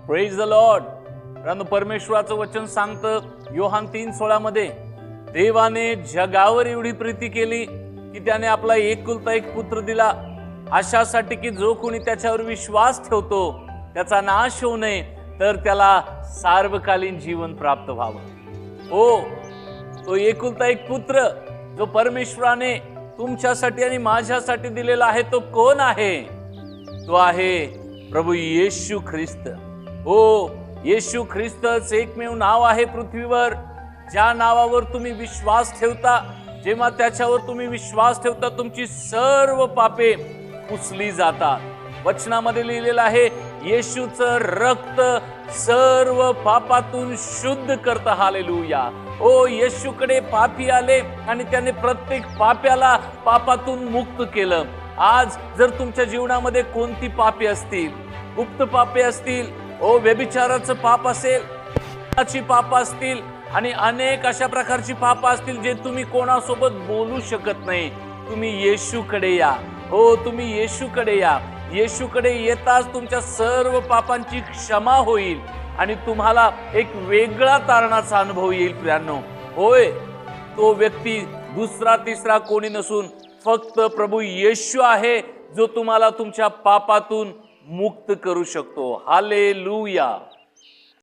Praise the Lord. परमेश्वराचं वचन सांगतं योहान 3:16 मध्ये, देवाने जगावर एवढी प्रीती केली की त्याने आपला एकुलता एक पुत्र दिला, अशासाठी की जो कोणी त्याच्यावर विश्वास ठेवतो त्याचा नाश होऊ नये, तर त्याला सार्वकालीन जीवन प्राप्त व्हावं. हो, तो एकुलता एक पुत्र जो परमेश्वराने तुमच्यासाठी आणि माझ्यासाठी दिलेला आहे, तो कोण आहे? तो आहे प्रभू येशू ख्रिस्त. हो, येशू ख्रिस्तच एकमेव नाव आहे पृथ्वीवर, ज्या नावावर तुम्ही विश्वास ठेवता. जेव्हा त्याच्यावर तुम्ही विश्वास ठेवता, तुमची सर्व पापे पुसली जातात. वचनामध्ये लिहिलेलं आहे, येशूचं रक्त सर्व पापातून शुद्ध करतं. हालेलुया. ओ, येशूकडे पापी आले आणि त्याने प्रत्येक पाप्याला पापातून मुक्त केलं. आज जर तुमच्या जीवनामध्ये कोणती पापे असतील, गुप्त पापे असतील, ओ व्यभिचाराचं पाप असेल, पाप असतील आणि अनेक अशा प्रकारची पाप असतील जे तुम्ही कोणासोबत बोलू शकत नाही, तुम्ही येशूकडे या. हो, तुम्ही येशूकडे या. येशूकडे येताच तुमच्या सर्व पापांची क्षमा होईल आणि तुम्हाला एक वेगळा तारणाचा अनुभव येईल. प्रियांनो, होय, तो व्यक्ती दुसरा तिसरा कोणी नसून फक्त प्रभू येशू आहे, जो तुम्हाला तुमच्या पापातून मुक्त करू शकतो. हालेलुया.